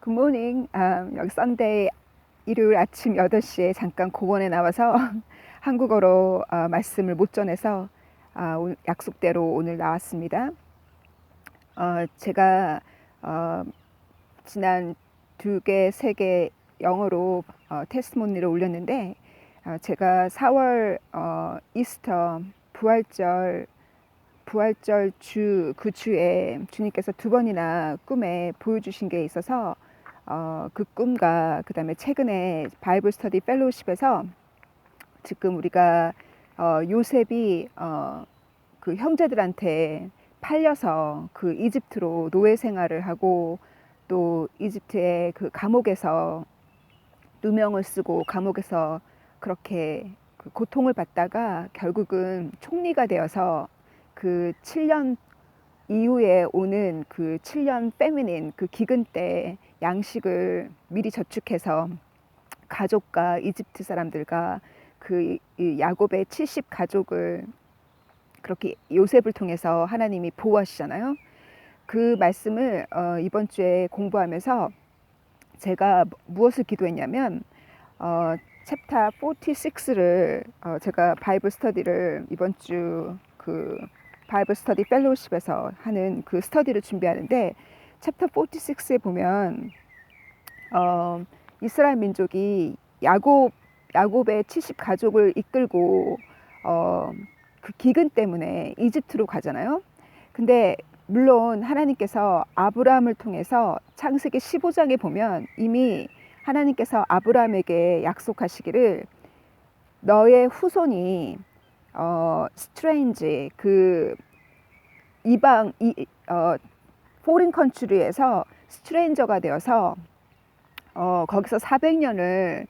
굿모닝. 여기 썬데이 일요일 아침 8시에 잠깐 공원에 나와서 한국어로 말씀을 못 전해서 오늘 약속대로 오늘 나왔습니다. 제가 지난 2개, 3개 영어로 테스트모니를 올렸는데 제가 4월 이스터 부활절 그 주에 주님께서 2번이나 꿈에 보여주신 게 있어서 그 꿈과 그 다음에 최근에 바이블 스터디 펠로우십에서 지금 우리가 요셉이 그 형제들한테 팔려서 그 이집트로 노예 생활을 하고 또 이집트의 그 감옥에서 누명을 쓰고 감옥에서 그렇게 그 고통을 받다가 결국은 총리가 되어서 그 7년 이후에 오는 그 7년 페미닌 그 기근 때 양식을 미리 저축해서 가족과 이집트 사람들과 그 야곱의 70 가족을 그렇게 요셉을 통해서 하나님이 보호하시잖아요. 그 말씀을 이번 주에 공부하면서 제가 무엇을 기도했냐면 챕터 46를 제가 바이블 스터디를 이번 주 그 바이블 스터디 펠로우십에서 하는 그 스터디를 준비하는데 챕터 46에 보면 이스라엘 민족이 야곱의 70 가족을 이끌고 그 기근 때문에 이집트로 가잖아요. 근데 물론 하나님께서 아브라함을 통해서 창세기 15장에 보면 이미 하나님께서 아브라함에게 약속하시기를 너의 후손이 스트레인지 그 이방 포린 컨트리에서 스트레인저가 되어서 거기서 400년을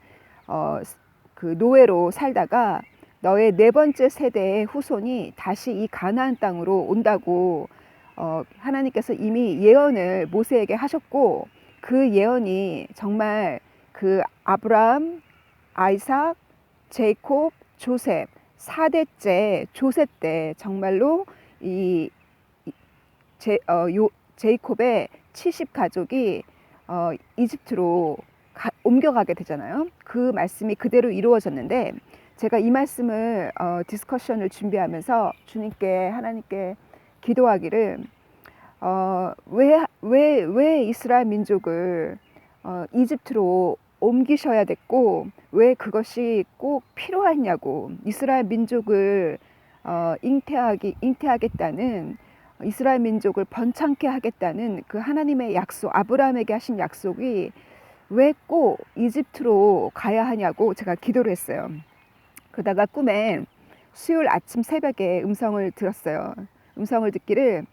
그 노예로 살다가 너의 4번째 세대의 후손이 다시 이 가나안 땅으로 온다고 하나님께서 이미 예언을 모세에게 하셨고 그 예언이 정말 그 아브라함, 아이삭, 제이콥, 조셉 4대째 조셉 때 정말로 제이콥의 70 가족이 이집트로 옮겨가게 되잖아요. 그 말씀이 그대로 이루어졌는데 제가 이 말씀을 디스커션을 준비하면서 주님께 하나님께 기도하기를 왜 이스라엘 민족을 이집트로 옮기셔야 됐고 왜 그것이 꼭 필요하냐고 이스라엘 민족을 잉태하겠다는 이스라엘 민족을 번창케 하겠다는 그 하나님의 약속 아브라함에게 하신 약속이 왜 꼭 이집트로 가야 하냐고 제가 기도를 했어요. 그러다가 꿈에 수요일 아침 새벽에 음성을 들었어요. 음성을 듣기를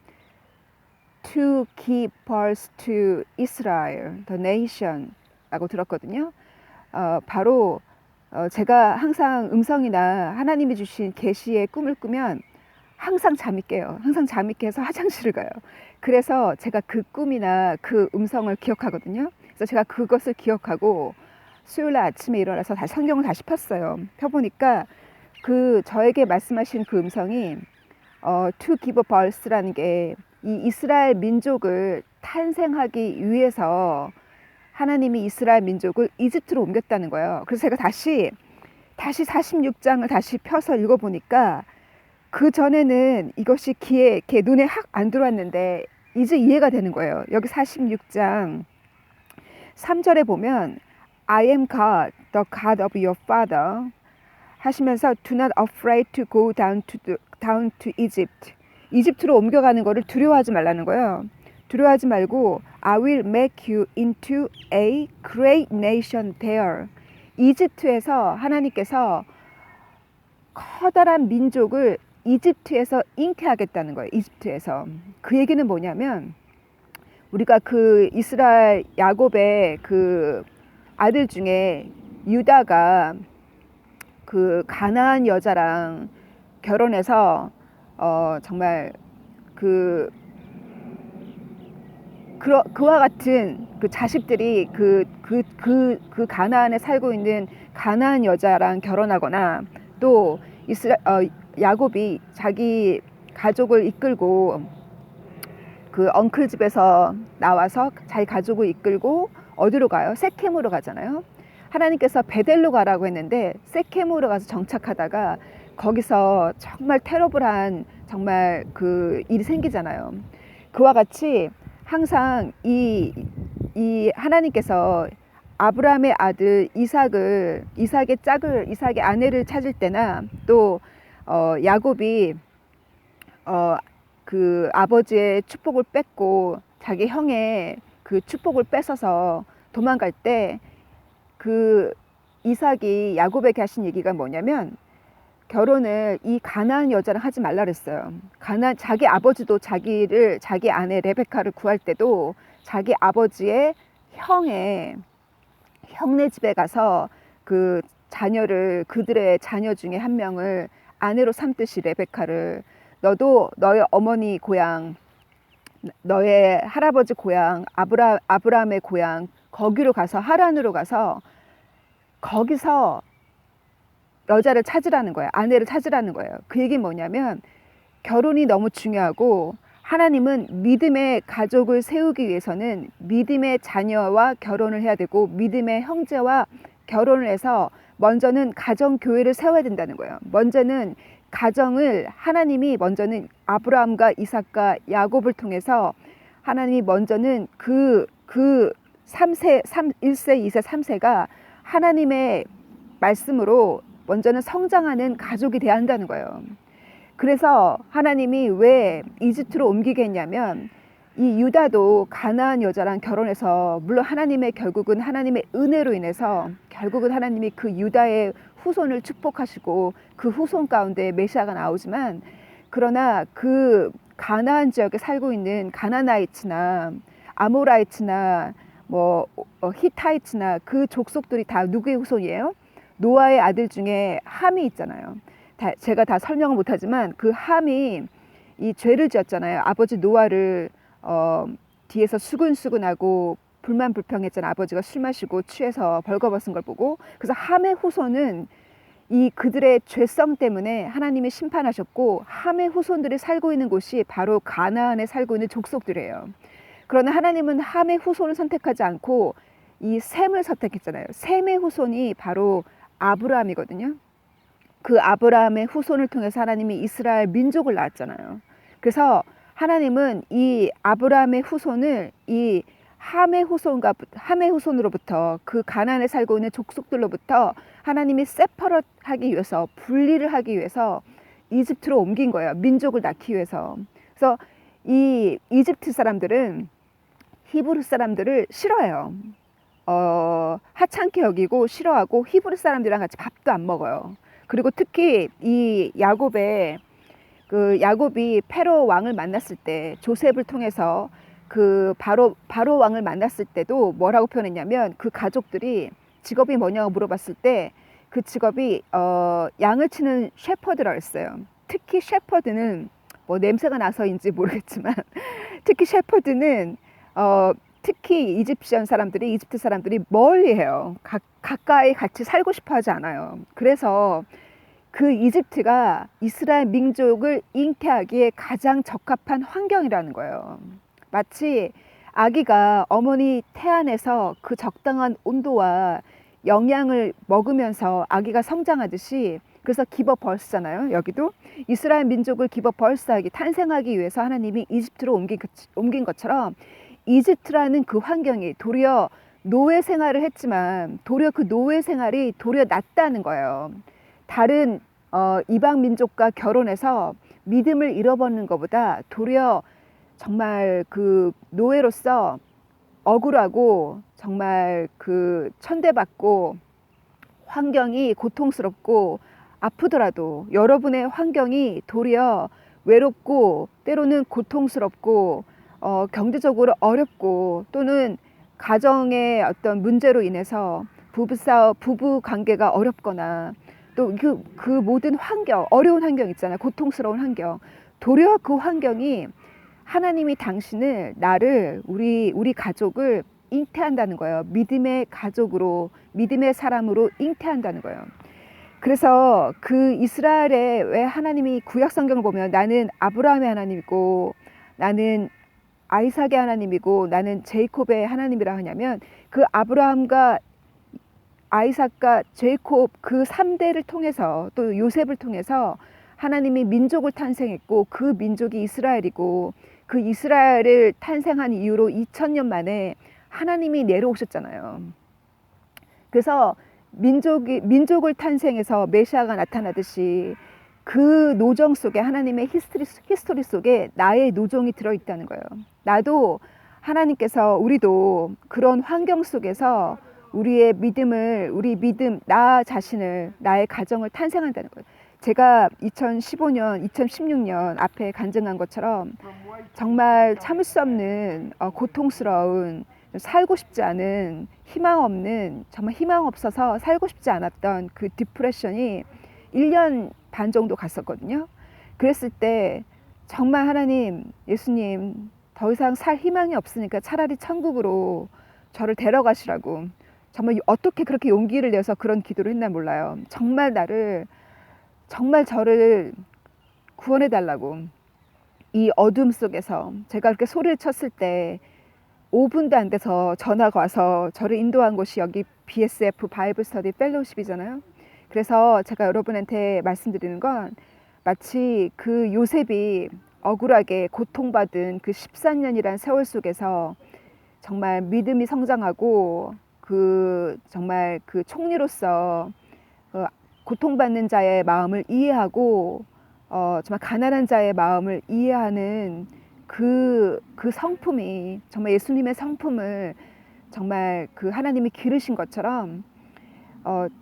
To give birth to Israel, the nation 라고 들었거든요. 바로 제가 항상 음성이나 하나님이 주신 계시의 꿈을 꾸면 항상 잠이 깨요. 항상 잠이 깨서 화장실을 가요. 그래서 제가 그 꿈이나 그 음성을 기억하거든요. 그래서 제가 그것을 기억하고 수요일 아침에 일어나서 다시 성경을 다시 폈어요. 펴보니까 그 저에게 말씀하신 그 음성이 to give birth라는 게 이 이스라엘 민족을 탄생하기 위해서 하나님이 이스라엘 민족을 이집트로 옮겼다는 거예요. 그래서 제가 다시 46장을 다시 펴서 읽어보니까 그 전에는 이것이 귀에 이렇게 눈에 확 안 들어왔는데 이제 이해가 되는 거예요. 여기 46장 3절에 보면 I am God, the God of your father 하시면서 do not afraid to go down to Egypt. 이집트로 옮겨가는 거를 두려워하지 말라는 거예요. 두려워하지 말고 I will make you into a great nation there. 이집트에서 하나님께서 커다란 민족을 이집트에서 잉태하겠다는 거예요. 이집트에서. 그 얘기는 뭐냐면 우리가 그 이스라엘 야곱의 그 아들 중에 유다가 그 가나안 여자랑 결혼해서 정말 그와 같은 그 자식들이 그 가나안에 살고 있는 가나안 여자랑 결혼하거나 또 야곱이 자기 가족을 이끌고 그 엉클 집에서 나와서 자기 가족을 이끌고 어디로 가요? 세켐으로 가잖아요. 하나님께서 베델로 가라고 했는데 세켐으로 가서 정착하다가 거기서 정말 테러블한 정말 그 일이 생기잖아요. 그와 같이 항상 이 하나님께서 아브라함의 아들 이삭의 아내를 찾을 때나 또 야곱이 그 아버지의 축복을 뺏고 자기 형의 그 축복을 뺏어서 도망갈 때 그 이삭이 야곱에게 하신 얘기가 뭐냐면 결혼을 이 가나안 여자랑 하지 말라 그랬어요. 자기 아버지도 자기 아내 레베카를 구할 때도 자기 아버지의 형네 집에 가서 그 그들의 자녀 중에 한 명을 아내로 삼듯이 레베카를 너도 너의 어머니 고향, 너의 할아버지 고향, 아브라함의 고향 거기로 가서 하란으로 가서 거기서 여자를 찾으라는 거예요. 아내를 찾으라는 거예요. 그 얘기는 뭐냐면 결혼이 너무 중요하고 하나님은 믿음의 가족을 세우기 위해서는 믿음의 자녀와 결혼을 해야 되고 믿음의 형제와 결혼을 해서 먼저는 가정교회를 세워야 된다는 거예요. 먼저는 가정을 하나님이 먼저는 아브라함과 이삭과 야곱을 통해서 하나님이 먼저는 그 1세, 2세, 3세가 하나님의 말씀으로 먼저는 성장하는 가족이 돼야 한다는 거예요. 그래서 하나님이 왜 이집트로 옮기게 했냐면 이 유다도 가나안 여자랑 결혼해서 물론 결국은 하나님의 은혜로 인해서 결국은 하나님이 그 유다의 후손을 축복하시고 그 후손 가운데 메시아가 나오지만 그러나 그 가나안 지역에 살고 있는 가나나이츠나 아모라이츠나 히타이츠나 그 족속들이 다 누구의 후손이에요? 노아의 아들 중에 함이 있잖아요. 제가 다 설명을 못하지만 그 함이 이 죄를 지었잖아요. 아버지 노아를 뒤에서 수근수근하고 불만불평했잖아요. 아버지가 술 마시고 취해서 벌거벗은 걸 보고. 그래서 함의 후손은 그들의 죄성 때문에 하나님이 심판하셨고 함의 후손들이 살고 있는 곳이 바로 가나안에 살고 있는 족속들이에요. 그러나 하나님은 함의 후손을 선택하지 않고 이 셈을 선택했잖아요. 셈의 후손이 바로 아브라함이거든요. 그 아브라함의 후손을 통해서 하나님이 이스라엘 민족을 낳았잖아요. 그래서 하나님은 이 아브라함의 후손을 이 함의 후손으로부터 그 가나안에 살고 있는 족속들로부터 하나님이 세퍼럿하기 위해서 분리를 하기 위해서 이집트로 옮긴 거예요. 민족을 낳기 위해서. 그래서 이 이집트 사람들은 히브리 사람들을 싫어해요. 하찮게 여기고 싫어하고 히브리 사람들이랑 같이 밥도 안 먹어요. 그리고 특히 이 야곱이 페로 왕을 만났을 때 조셉을 통해서 그 바로 왕을 만났을 때도 뭐라고 표현했냐면 그 가족들이 직업이 뭐냐고 물어봤을 때 그 직업이 양을 치는 셰퍼드라고 했어요. 특히 셰퍼드는 뭐 냄새가 나서인지 모르겠지만 특히 셰퍼드는 특히 이집트 사람들이 멀리해요. 가까이 같이 살고 싶어 하지 않아요. 그래서 그 이집트가 이스라엘 민족을 잉태하기에 가장 적합한 환경이라는 거예요. 마치 아기가 어머니 태 안에서 그 적당한 온도와 영양을 먹으면서 아기가 성장하듯이 그래서 기버벌스잖아요. 여기도 이스라엘 민족을 기버벌스하기 탄생하기 위해서 하나님이 이집트로 옮긴 것처럼 이집트라는 그 환경이 도리어 노예 생활을 했지만 도리어 그 노예 생활이 도리어 낫다는 거예요. 다른 이방 민족과 결혼해서 믿음을 잃어버리는 것보다 도리어 정말 그 노예로서 억울하고 정말 그 천대받고 환경이 고통스럽고 아프더라도 여러분의 환경이 도리어 외롭고 때로는 고통스럽고 경제적으로 어렵고 또는 가정의 어떤 문제로 인해서 부부 관계가 어렵거나 또 그 모든 환경, 어려운 환경 있잖아요. 고통스러운 환경. 도리어 그 환경이 하나님이 나를 우리 가족을 잉태한다는 거예요. 믿음의 가족으로, 믿음의 사람으로 잉태한다는 거예요. 그래서 그 이스라엘에 왜 하나님이 구약 성경을 보면 나는 아브라함의 하나님이고 나는 아이삭의 하나님이고 나는 제이콥의 하나님이라 하냐면, 그 아브라함과 아이삭과 제이콥 그 3대를 통해서, 또 요셉을 통해서 하나님이 민족을 탄생했고, 그 민족이 이스라엘이고, 그 이스라엘을 탄생한 이후로 2000년 만에 하나님이 내려오셨잖아요. 그래서 민족을 탄생해서 메시아가 나타나듯이 그 노정 속에, 하나님의 히스토리 속에 나의 노정이 들어있다는 거예요. 나도, 하나님께서 우리도 그런 환경 속에서 우리의 믿음을, 우리 믿음, 나 자신을, 나의 가정을 탄생한다는 거예요. 제가 2015년, 2016년 앞에 간증한 것처럼 정말 참을 수 없는 고통스러운, 살고 싶지 않은, 희망 없는, 정말 희망 없어서 살고 싶지 않았던 그 디프레션이 1년 반 정도 갔었거든요. 그랬을 때 정말 하나님, 예수님, 더 이상 살 희망이 없으니까 차라리 천국으로 저를 데려가시라고, 정말 어떻게 그렇게 용기를 내서 그런 기도를 했나 몰라요. 정말 저를 구원해 달라고. 이 어둠 속에서 제가 그렇게 소리를 쳤을 때 5분도 안 돼서 전화가 와서 저를 인도한 곳이 여기 BSF 바이블 스터디 펠로우십이잖아요. 그래서 제가 여러분한테 말씀드리는 건, 마치 그 요셉이 억울하게 고통받은 그 14년이란 세월 속에서 정말 믿음이 성장하고, 정말 그 총리로서 고통받는 자의 마음을 이해하고, 정말 가난한 자의 마음을 이해하는 그 성품이, 정말 예수님의 성품을 정말 그 하나님이 기르신 것처럼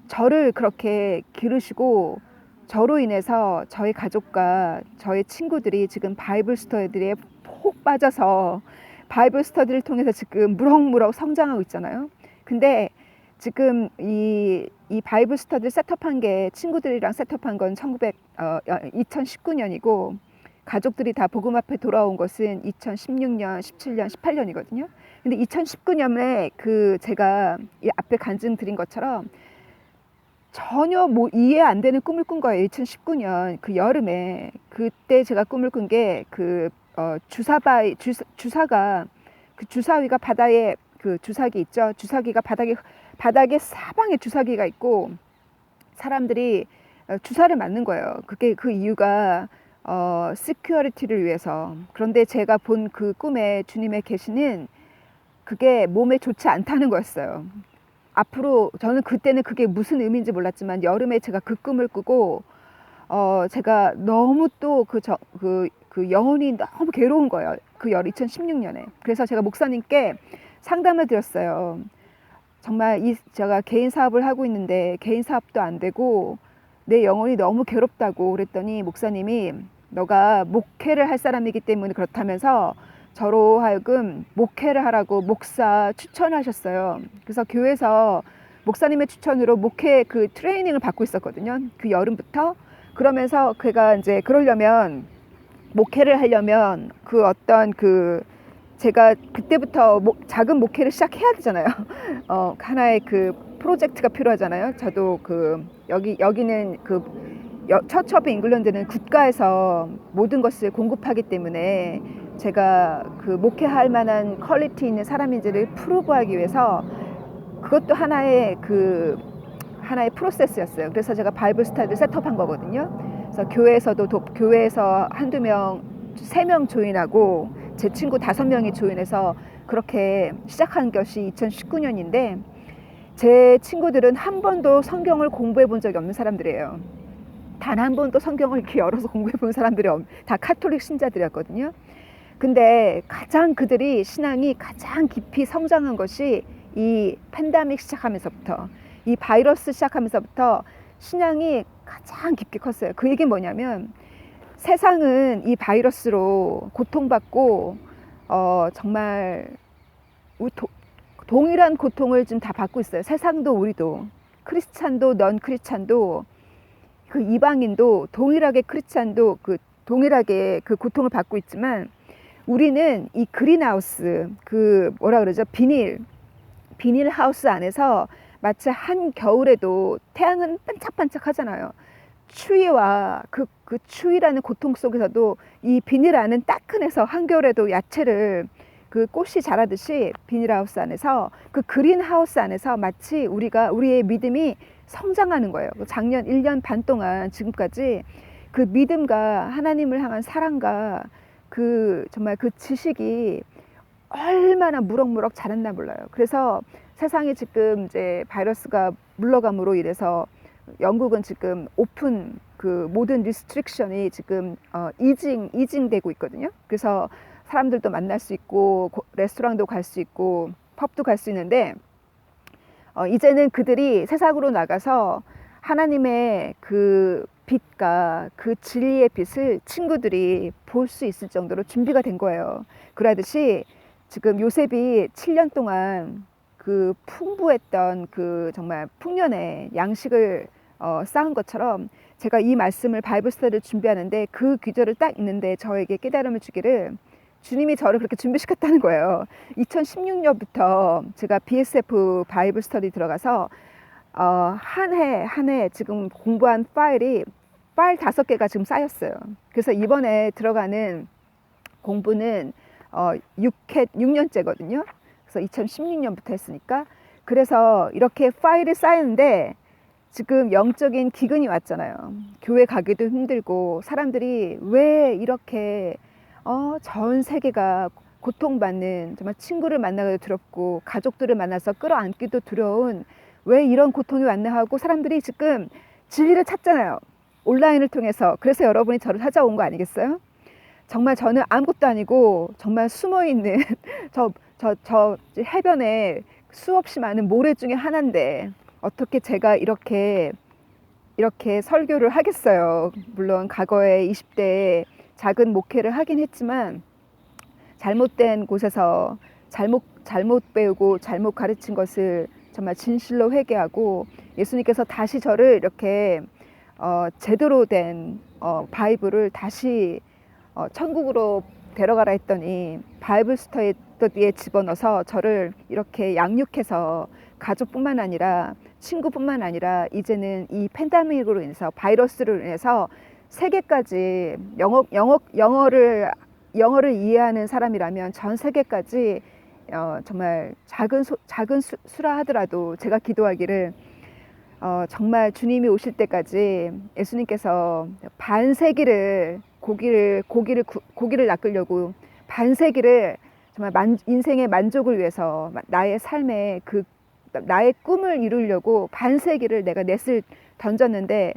저를 그렇게 기르시고, 저로 인해서 저희 가족과 저희 친구들이 지금 바이블 스터디에 푹 빠져서 바이블 스터디를 통해서 지금 무럭무럭 성장하고 있잖아요. 근데 지금 이 바이블 스터디를 셋업한 게, 친구들이랑 셋업한 건 2019년이고 가족들이 다 복음 앞에 돌아온 것은 2016년, 17년, 18년이거든요. 근데 2019년에 제가 이 앞에 간증 드린 것처럼 전혀 이해 안 되는 꿈을 꾼 거예요. 2019년 그 여름에. 그때 제가 꿈을 꾼 게 주사가, 그 주사위가 바다에, 그 주사기 있죠. 주사기가 바닥에 사방에 주사기가 있고 사람들이 주사를 맞는 거예요. 그 이유가 시큐리티를 위해서. 그런데 제가 본 그 꿈에 주님의 계시는 그게 몸에 좋지 않다는 거였어요. 앞으로 저는 그때는 그게 무슨 의미인지 몰랐지만, 여름에 제가 그 꿈을 꾸고 제가 너무 또 그 영혼이 너무 괴로운 거예요. 2016년에. 그래서 제가 목사님께 상담을 드렸어요. 정말 제가 개인 사업을 하고 있는데 개인 사업도 안 되고 내 영혼이 너무 괴롭다고 그랬더니, 목사님이 너가 목회를 할 사람이기 때문에 그렇다면서 저로 하여금 목회를 하라고 목사 추천하셨어요. 그래서 교회에서 목사님의 추천으로 목회 그 트레이닝을 받고 있었거든요. 그 여름부터. 그러면서 제가 이제 목회를 하려면 제가 그때부터 작은 목회를 시작해야 되잖아요. 하나의 그 프로젝트가 필요하잖아요. 저도 여기는 처치 오브 잉글랜드는 국가에서 모든 것을 공급하기 때문에 제가 그 목회할 만한 퀄리티 있는 사람인지를 프루브하기 위해서, 그것도 하나의 프로세스였어요. 그래서 제가 바이블 스터디를 셋업한 거거든요. 그래서 교회에서 한두 명, 3명 조인하고 제 친구 5명이 조인해서 그렇게 시작한 것이 2019년인데, 제 친구들은 한 번도 성경을 공부해 본 적이 없는 사람들이에요. 단 한 번도 성경을 이렇게 열어서 공부해 본 사람들이 다 카톨릭 신자들이었거든요. 근데 그들이 신앙이 가장 깊이 성장한 것이 이 팬데믹 시작하면서부터, 이 바이러스 시작하면서부터 신앙이 가장 깊게 컸어요. 그 얘기는 뭐냐면, 세상은 이 바이러스로 고통받고 정말 동일한 고통을 지금 다 받고 있어요. 세상도 우리도, 크리스찬도 넌 크리스찬도, 그 이방인도 동일하게, 크리스찬도 동일하게 그 고통을 받고 있지만, 우리는 이 그린하우스, 비닐 하우스 안에서 마치 한 겨울에도 태양은 반짝반짝 하잖아요. 추위와 그 추위라는 고통 속에서도 이 비닐 안은 따끈해서 한겨울에도 야채를 그 꽃이 자라듯이 비닐하우스 안에서, 그 그린하우스 안에서 마치 우리의 믿음이 성장하는 거예요. 작년 1년 반 동안 지금까지 그 믿음과 하나님을 향한 사랑과 정말 그 지식이 얼마나 무럭무럭 자랐나 몰라요. 그래서 세상에 지금 이제 바이러스가 물러감으로 인해서 영국은 지금 오픈 모든 리스트릭션이 지금 이징되고 있거든요. 그래서 사람들도 만날 수 있고 레스토랑도 갈 수 있고 펍도 갈 수 있는데 이제는 그들이 세상으로 나가서 하나님의 그 빛과 그 진리의 빛을 친구들이 볼 수 있을 정도로 준비가 된 거예요. 그러듯이 지금 요셉이 7년 동안 그 풍부했던 그 정말 풍년의 양식을 쌓은 것처럼, 제가 이 말씀을 바이블 스터디를 준비하는데 그 귀절을 딱 읽는데 저에게 깨달음을 주기를 주님이 저를 그렇게 준비시켰다는 거예요. 2016년부터 제가 BSF 바이블 스터디 들어가서 한 해 지금 공부한 파일 5개가 지금 쌓였어요. 그래서 이번에 들어가는 공부는 6년째거든요. 그래서 2016년부터 했으니까. 그래서 이렇게 파일이 쌓이는데 지금 영적인 기근이 왔잖아요. 교회 가기도 힘들고, 사람들이 왜 이렇게 전 세계가 고통받는, 정말 친구를 만나기도 두렵고 가족들을 만나서 끌어안기도 두려운, 왜 이런 고통이 왔나 하고 사람들이 지금 진리를 찾잖아요. 온라인을 통해서. 그래서 여러분이 저를 찾아온 거 아니겠어요? 정말 저는 아무것도 아니고 정말 숨어있는 저 해변에 수없이 많은 모래 중에 하나인데 어떻게 제가 이렇게 설교를 하겠어요. 물론 과거에 20대에 작은 목회를 하긴 했지만 잘못된 곳에서 잘못 배우고 잘못 가르친 것을 정말 진실로 회개하고, 예수님께서 다시 저를 이렇게 제대로 된 바이블을 다시 천국으로 데려가라 했더니 바이블 스터디에 집어넣어서 저를 이렇게 양육해서 가족뿐만 아니라 친구뿐만 아니라 이제는 이 팬데믹으로 인해서, 바이러스로 인해서 세계까지 영어를 이해하는 사람이라면 전 세계까지 정말 작은 수라 하더라도 제가 기도하기를 정말 주님이 오실 때까지 예수님께서 반세기를 고기를 낚으려고 반세기를 정말 인생의 만족을 위해서, 나의 삶에 나의 꿈을 이루려고 반세기를 내가 넷을 던졌는데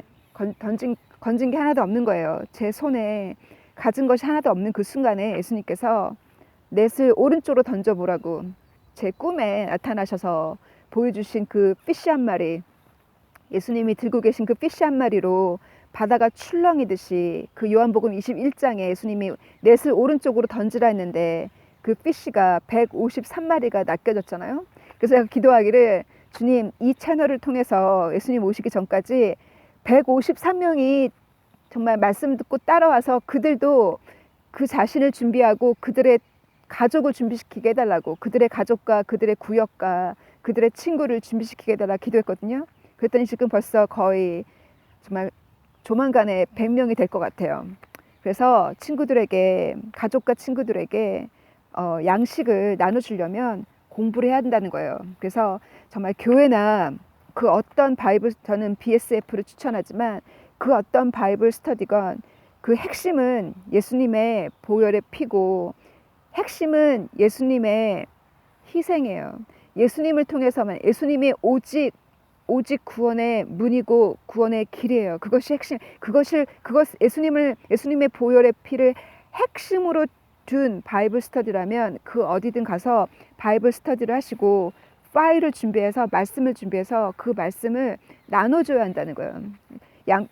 건진 게 하나도 없는 거예요. 제 손에 가진 것이 하나도 없는 그 순간에 예수님께서 넷을 오른쪽으로 던져보라고 제 꿈에 나타나셔서 보여주신 그 피쉬 한 마리, 예수님이 들고 계신 그 피쉬 한 마리로 바다가 출렁이듯이, 그 요한복음 21장에 예수님이 넷을 오른쪽으로 던지라 했는데 그 피쉬가 153마리가 낚여졌잖아요. 그래서 제가 기도하기를, 주님, 이 채널을 통해서 예수님 오시기 전까지 153명이 정말 말씀 듣고 따라와서 그들도 그 자신을 준비하고 그들의 가족을 준비시키게 해달라고, 그들의 가족과 그들의 구역과 그들의 친구를 준비시키게 해달라 기도했거든요. 그랬더니 지금 벌써 거의 정말 조만간에 100명이 될 것 같아요. 그래서 가족과 친구들에게 양식을 나눠주려면 공부를 해야 한다는 거예요. 그래서 정말 교회나 그 어떤 저는 BSF를 추천하지만 그 어떤 바이블 스터디건 그 핵심은 예수님의 보혈의 피고, 핵심은 예수님의 희생이에요. 예수님을 통해서만, 예수님이 오직 구원의 문이고 구원의 길이에요. 그것이 핵심. 예수님의 보혈의 피를 핵심으로 둔 바이블 스터디라면 그 어디든 가서 바이블 스터디를 하시고 파일을 준비해서, 말씀을 준비해서 그 말씀을 나눠줘야 한다는 거예요.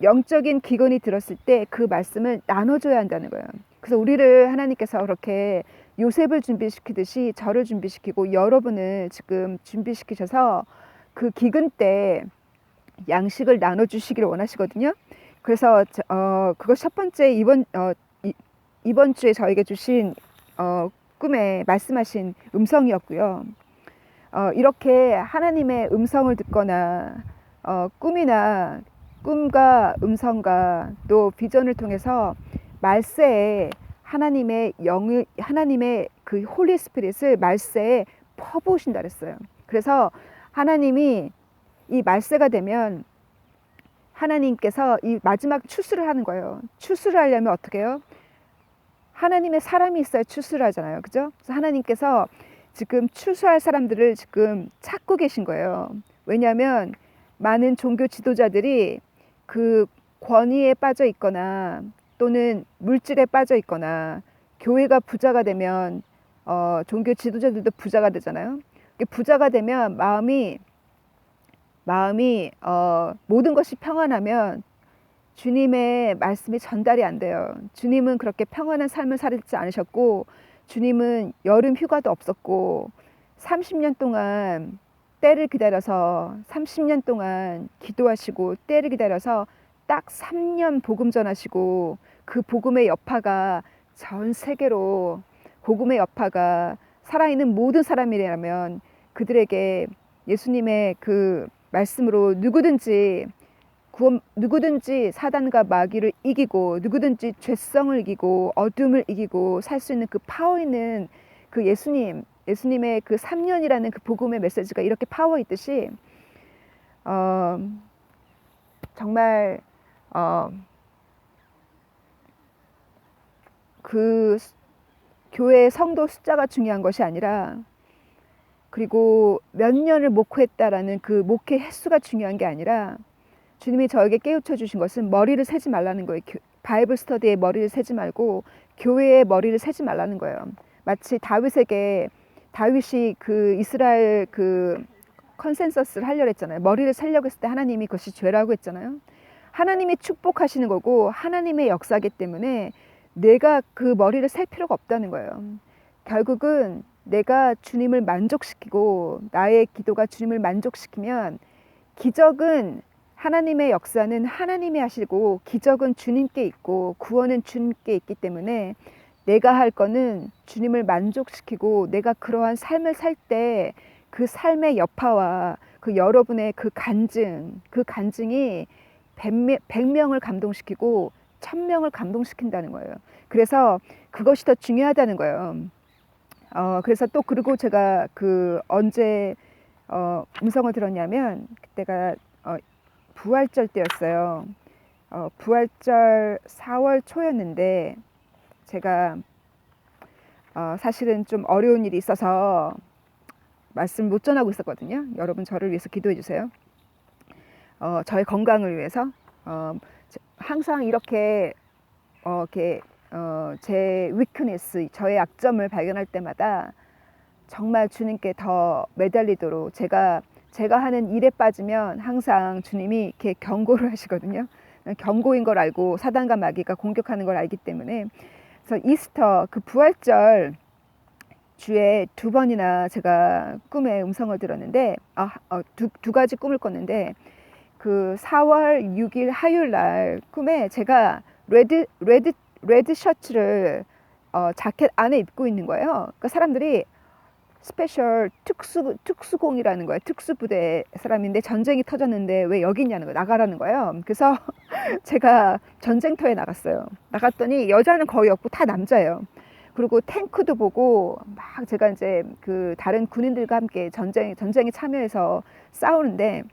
영적인 기근이 들었을 때 그 말씀을 나눠줘야 한다는 거예요. 그래서 우리를 하나님께서 그렇게 요셉을 준비시키듯이 저를 준비시키고 여러분을 지금 준비시키셔서 그 기근 때 양식을 나눠주시기를 원하시거든요. 그래서 그것 첫 번째, 이번 주에 저에게 주신 꿈에 말씀하신 음성이었고요. 이렇게 하나님의 음성을 듣거나 꿈과 음성과 또 비전을 통해서 말세에 하나님의 그 홀리 스피릿을 말세에 퍼부으신다 그랬어요. 그래서 하나님이 이 말세가 되면 하나님께서 이 마지막 추수를 하는 거예요. 추수를 하려면 어떻게 해요? 하나님의 사람이 있어야 추수를 하잖아요. 그죠? 그래서 하나님께서 지금 추수할 사람들을 지금 찾고 계신 거예요. 왜냐하면 많은 종교 지도자들이 그 권위에 빠져 있거나 또는 물질에 빠져 있거나 교회가 부자가 되면 종교 지도자들도 부자가 되잖아요. 부자가 되면 마음이 모든 것이 평안하면 주님의 말씀이 전달이 안 돼요. 주님은 그렇게 평안한 삶을 살지 않으셨고, 주님은 여름 휴가도 없었고 30년 동안 때를 기다려서 30년 동안 기도하시고 때를 기다려서 딱 3년 복음 전하시고, 그 복음의 여파가 전 세계로, 복음의 여파가 살아있는 모든 사람이라면 그들에게 예수님의 그 말씀으로 누구든지 사단과 마귀를 이기고, 누구든지 죄성을 이기고 어둠을 이기고 살 수 있는 그 파워 있는 그 예수님의 그 3년이라는 그 복음의 메시지가 이렇게 파워 있듯이 정말 그 교회 성도 숫자가 중요한 것이 아니라, 그리고 몇 년을 목회했다라는 그 목회 횟수가 중요한 게 아니라, 주님이 저에게 깨우쳐 주신 것은 머리를 세지 말라는 거예요. 바이블 스터디에 머리를 세지 말고 교회에 머리를 세지 말라는 거예요. 마치 다윗이 그 이스라엘 그 컨센서스를 하려고 했잖아요. 머리를 세려고 했을 때 하나님이 그것이 죄라고 했잖아요. 하나님이 축복하시는 거고 하나님의 역사이기 때문에 내가 그 머리를 셀 필요가 없다는 거예요. 결국은 내가 주님을 만족시키고 나의 기도가 주님을 만족시키면, 기적은 하나님의 역사는 하나님이 하시고 기적은 주님께 있고 구원은 주님께 있기 때문에 내가 할 거는 주님을 만족시키고, 내가 그러한 삶을 살 때 그 삶의 여파와 그 여러분의 그 간증이 100명을 감동시키고 1000명을 감동시킨다는 거예요. 그래서 그것이 더 중요하다는 거예요. 그래서 또, 그리고 제가 언제 음성을 들었냐면, 그때가 부활절 때였어요. 부활절 4월 초였는데 제가 사실은 좀 어려운 일이 있어서 말씀 못 전하고 있었거든요. 여러분 저를 위해서 기도해 주세요. 저의 건강을 위해서. 항상 이렇게 제 위크니스, 저의 약점을 발견할 때마다 정말 주님께 더 매달리도록, 제가 하는 일에 빠지면 항상 주님이 이렇게 경고를 하시거든요. 경고인 걸 알고 사단과 마귀가 공격하는 걸 알기 때문에. 그래서 이스터, 그 부활절 주에 2번이나 제가 꿈에 음성을 들었는데, 두 가지 꿈을 꿨는데, 그 4월 6일 화요일 날 꿈에 제가 레드 셔츠를 자켓 안에 입고 있는 거예요. 그러니까 사람들이 스페셜 특수공이라는 거예요. 특수부대 사람인데 전쟁이 터졌는데 왜 여기 있냐는 거예요. 나가라는 거예요. 그래서 제가 전쟁터에 나갔어요. 나갔더니 여자는 거의 없고 다 남자예요. 그리고 탱크도 보고 막, 제가 이제 그 다른 군인들과 함께 전쟁에 참여해서 싸우는데,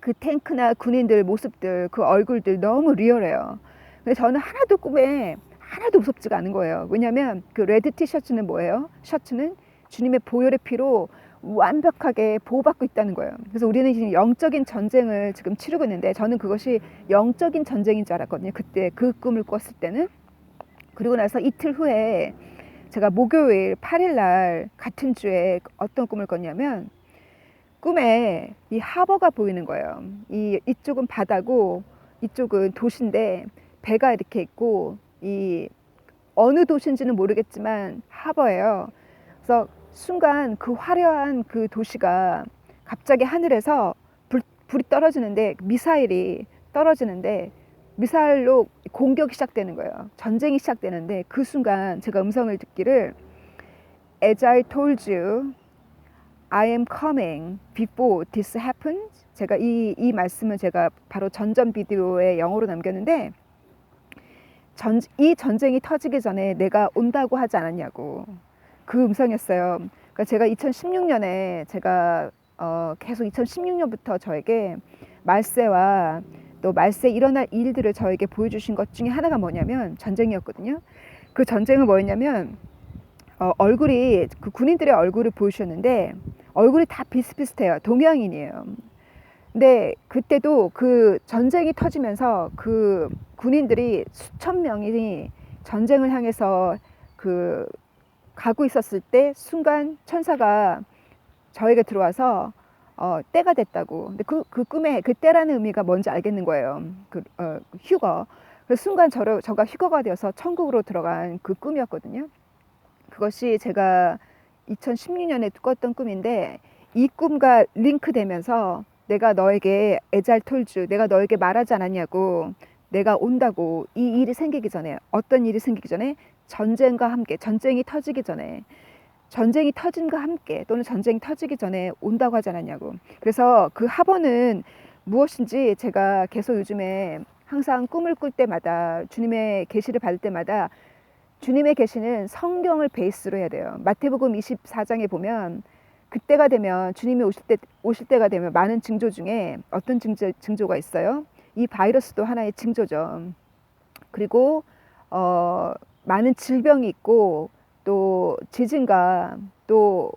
그 탱크나 군인들 모습들, 그 얼굴들 너무 리얼해요. 근데 저는 꿈에 하나도 무섭지가 않은 거예요. 왜냐하면 그 레드 티셔츠는 뭐예요? 셔츠는 주님의 보혈의 피로 완벽하게 보호받고 있다는 거예요. 그래서 우리는 지금 영적인 전쟁을 지금 치르고 있는데, 저는 그것이 영적인 전쟁인 줄 알았거든요. 그때 그 꿈을 꿨을 때는. 그리고 나서 이틀 후에 제가 목요일 8일 날 같은 주에 어떤 꿈을 꿨냐면, 꿈에 이 하버가 보이는 거예요. 이쪽은 바다고 이쪽은 도시인데 배가 이렇게 있고, 이 어느 도시인지는 모르겠지만 하버예요. 그래서 순간 그 화려한 그 도시가 갑자기 하늘에서 불이 떨어지는데, 미사일이 떨어지는데 미사일로 공격이 시작되는 거예요. 전쟁이 시작되는데, 그 순간 제가 음성을 듣기를, As I told you, I am coming before this happens. 제가 이 말씀을 제가 바로 전전 비디오에 영어로 남겼는데, 이 전쟁이 터지기 전에 내가 온다고 하지 않았냐고. 그 음성이었어요. 그러니까 제가 2016년에 제가 계속 2016년부터 저에게 말세와 또 말세 일어날 일들을 저에게 보여주신 것 중에 하나가 뭐냐면 전쟁이었거든요. 그 전쟁은 뭐였냐면 얼굴이 그 군인들의 얼굴을 보여주셨는데 얼굴이 다 비슷비슷해요. 동양인이에요. 근데 그때도 그 전쟁이 터지면서 그 군인들이 수천 명이 전쟁을 향해서 그 가고 있었을 때 순간 천사가 저에게 들어와서 때가 됐다고. 근데 그 꿈에 그 때라는 의미가 뭔지 알겠는 거예요. 휴거. 그 순간 저가 휴거가 되어서 천국으로 들어간 그 꿈이었거든요. 그것이 제가 2016년에 꿨던 꿈인데 이 꿈과 링크되면서 내가 너에게 에잘톨주 내가 너에게 말하지 않았냐고 내가 온다고 이 일이 생기기 전에 어떤 일이 생기기 전에 전쟁과 함께 전쟁이 터지기 전에 전쟁이 터진과 함께 또는 전쟁이 터지기 전에 온다고 하지 않았냐고. 그래서 그 합어는 무엇인지 제가 계속 요즘에 항상 꿈을 꿀 때마다 주님의 계시를 받을 때마다 주님의 계시는 성경을 베이스로 해야 돼요. 마태복음 24장에 보면 그때가 되면 주님이 오실 때가 되면 많은 징조 중에 어떤 징조가 있어요? 이 바이러스도 하나의 징조죠. 그리고 많은 질병이 있고 또 지진과 또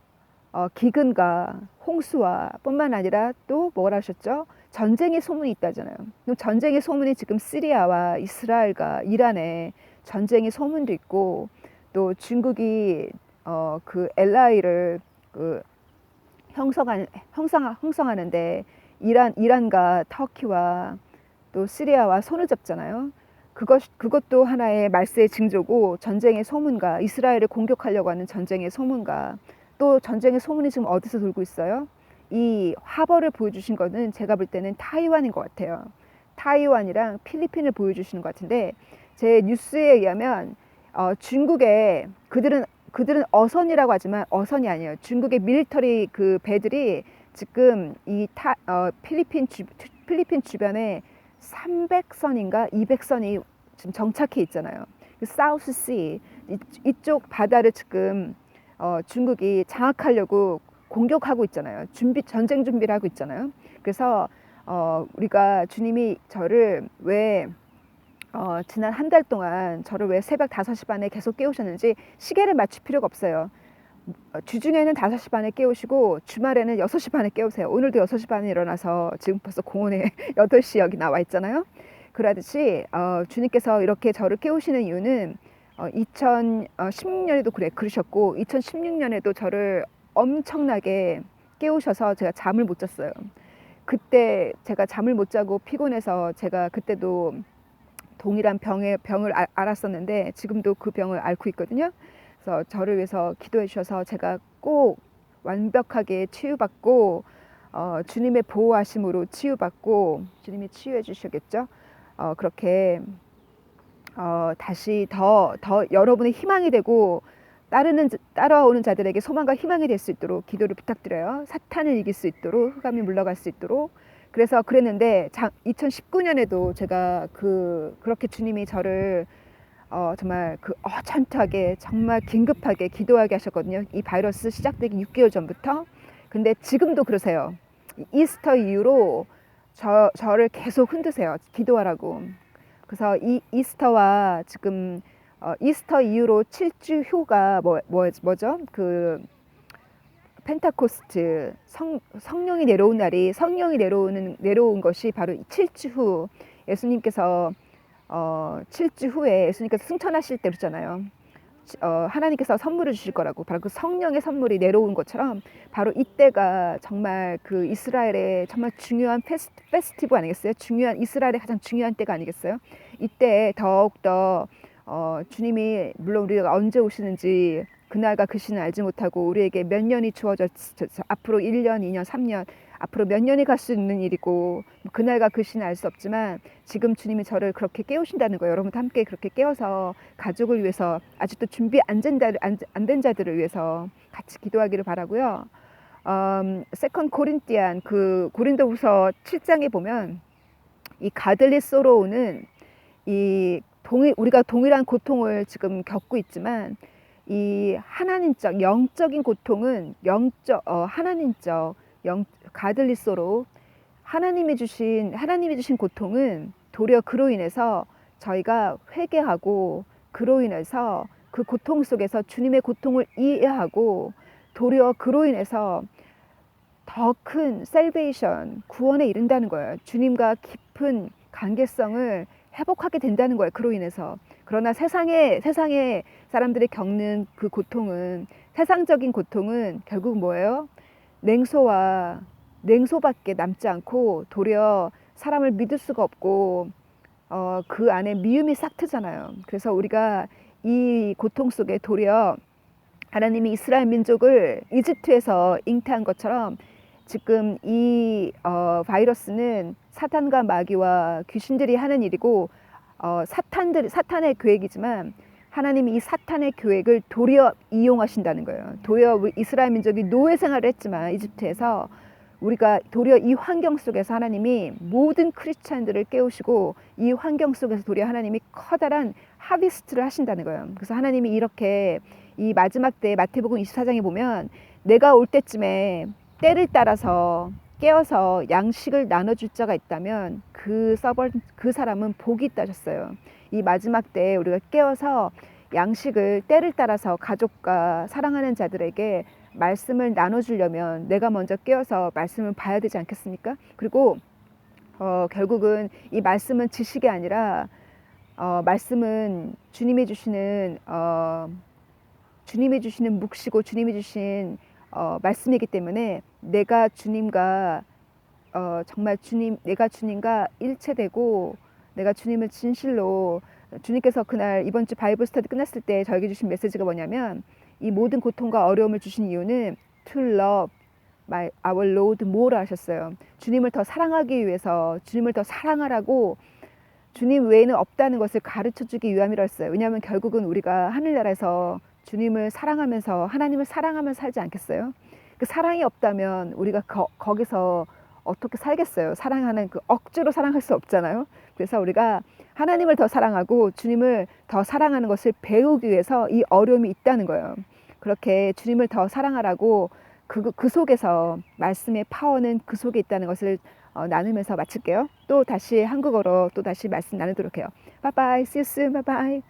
기근과 홍수와 뿐만 아니라 또 뭐라 하셨죠? 전쟁의 소문이 있다잖아요. 전쟁의 소문이 지금 시리아와 이스라엘과 이란에 전쟁의 소문도 있고 또 중국이 그 LI를 그 형성하는데 이란과 터키와 또 시리아와 손을 잡잖아요. 그것도 하나의 말세의 징조고 전쟁의 소문과 이스라엘을 공격하려고 하는 전쟁의 소문과 또 전쟁의 소문이 지금 어디서 돌고 있어요? 이 화벌을 보여주신 거는 제가 볼 때는 타이완인 것 같아요. 타이완이랑 필리핀을 보여주시는 것 같은데 제 뉴스에 의하면 중국에 그들은 어선이라고 하지만 어선이 아니에요. 중국의 밀리터리 그 배들이 지금 필리핀 주변에 300선인가 200선이 지금 정착해 있잖아요. 사우스시 이쪽 바다를 지금 중국이 장악하려고 공격하고 있잖아요. 전쟁 준비를 하고 있잖아요. 그래서 우리가 주님이 저를 왜 지난 한 달 동안 저를 왜 새벽 5시 반에 계속 깨우셨는지 시계를 맞출 필요가 없어요. 주중에는 5시 반에 깨우시고 주말에는 6시 반에 깨우세요. 오늘도 6시 반에 일어나서 지금 벌써 공원에 8시 여기 나와 있잖아요. 그러듯이 주님께서 이렇게 저를 깨우시는 이유는 2016년에도 그러셨고 2016년에도 저를 엄청나게 깨우셔서 제가 잠을 못 잤어요. 그때 제가 잠을 못 자고 피곤해서 제가 그때도 동일한 병을 앓았었는데 지금도 그 병을 앓고 있거든요. 그래서 저를 위해서 기도해 주셔서 제가 꼭 완벽하게 치유받고 주님의 보호하심으로 치유받고 주님이 치유해 주시겠죠. 그렇게 다시 더 여러분의 희망이 되고 따라오는 자들에게 소망과 희망이 될 수 있도록 기도를 부탁드려요. 사탄을 이길 수 있도록 흑암이 물러갈 수 있도록. 그래서 그랬는데 2019년에도 제가 그렇게 주님이 저를 정말 어찬트하게 정말 긴급하게 기도하게 하셨거든요. 이 바이러스 시작되기 6개월 전부터. 근데 지금도 그러세요. 이스터 이후로 저를 계속 흔드세요. 기도하라고. 그래서 이 이스터와 지금 이스터 이후로 7주 후가 뭐죠? 그 펜타코스트 성령이 내려온 날이 성령이 내려온 것이 바로 7주 후 예수님께서 7주 후에 예수님께서 승천하실 때 그랬잖아요. 하나님께서 선물을 주실 거라고 바로 그 성령의 선물이 내려온 것처럼 바로 이때가 정말 그 이스라엘의 정말 중요한 페스티브 아니겠어요? 이스라엘의 가장 중요한 때가 아니겠어요? 이때 더욱더 주님이 물론 우리가 언제 오시는지 그날과 그 시는 알지 못하고 우리에게 몇 년이 주어져 앞으로 1년, 2년, 3년 앞으로 몇 년이 갈 수 있는 일이고 그날과 그 시는 알 수 없지만 지금 주님이 저를 그렇게 깨우신다는 거예요. 여러분도 함께 그렇게 깨워서 가족을 위해서 아직도 준비 안 된 자들을 위해서 같이 기도하기를 바라고요. 세컨 고린티안 그 고린도후서 7장에 보면 이 가들리 소로우는 우리가 동일한 고통을 지금 겪고 있지만 이 하나님적 영적인 고통은 하나님적 가들리소로 하나님이 주신 고통은 도리어 그로 인해서 저희가 회개하고 그로 인해서 그 고통 속에서 주님의 고통을 이해하고 도리어 그로 인해서 더 큰 셀베이션 구원에 이른다는 거예요. 주님과 깊은 관계성을 회복하게 된다는 거예요. 그로 인해서. 그러나 세상에 사람들이 겪는 그 고통은, 세상적인 고통은 결국 뭐예요? 냉소밖에 남지 않고 도리어 사람을 믿을 수가 없고 그 안에 미움이 싹 트잖아요. 그래서 우리가 이 고통 속에 도리어 하나님이 이스라엘 민족을 이집트에서 잉태한 것처럼 지금 이 바이러스는 사탄과 마귀와 귀신들이 하는 일이고 사탄의 계획이지만 하나님이 이 사탄의 계획을 도리어 이용하신다는 거예요. 도리어 이스라엘 민족이 노예 생활을 했지만 이집트에서 우리가 도리어 이 환경 속에서 하나님이 모든 크리스찬들을 깨우시고 이 환경 속에서 도리어 하나님이 커다란 하비스트를 하신다는 거예요. 그래서 하나님이 이렇게 이 마지막 때 마태복음 24장에 보면 내가 올 때쯤에 때를 따라서 깨어서 양식을 나눠줄 자가 있다면 그 사람은 복이 있다 하셨어요. 이 마지막 때 우리가 깨어서 양식을 때를 따라서 가족과 사랑하는 자들에게 말씀을 나눠주려면 내가 먼저 깨어서 말씀을 봐야 되지 않겠습니까? 그리고 결국은 이 말씀은 지식이 아니라 말씀은 주님이 주시는 묵시고 주님이 주신 말씀이기 때문에 내가 주님과 정말 내가 주님과 일체되고 내가 주님을 진실로 주님께서 그날 이번 주 바이블 스터디 끝났을 때 저에게 주신 메시지가 뭐냐면 이 모든 고통과 어려움을 주신 이유는 to love our Lord more 하셨어요. 주님을 더 사랑하기 위해서 주님을 더 사랑하라고 주님 외에는 없다는 것을 가르쳐주기 위함이라 했어요. 왜냐하면 결국은 우리가 하늘나라에서 주님을 사랑하면서 하나님을 사랑하면서 살지 않겠어요? 그 사랑이 없다면 우리가 거기서 어떻게 살겠어요? 사랑하는 그 억지로 사랑할 수 없잖아요. 그래서 우리가 하나님을 더 사랑하고 주님을 더 사랑하는 것을 배우기 위해서 이 어려움이 있다는 거예요. 그렇게 주님을 더 사랑하라고 그 속에서 말씀의 파워는 그 속에 있다는 것을 나누면서 마칠게요. 또 다시 한국어로 또 다시 말씀 나누도록 해요. 바이바이. See you soon. 바이바이.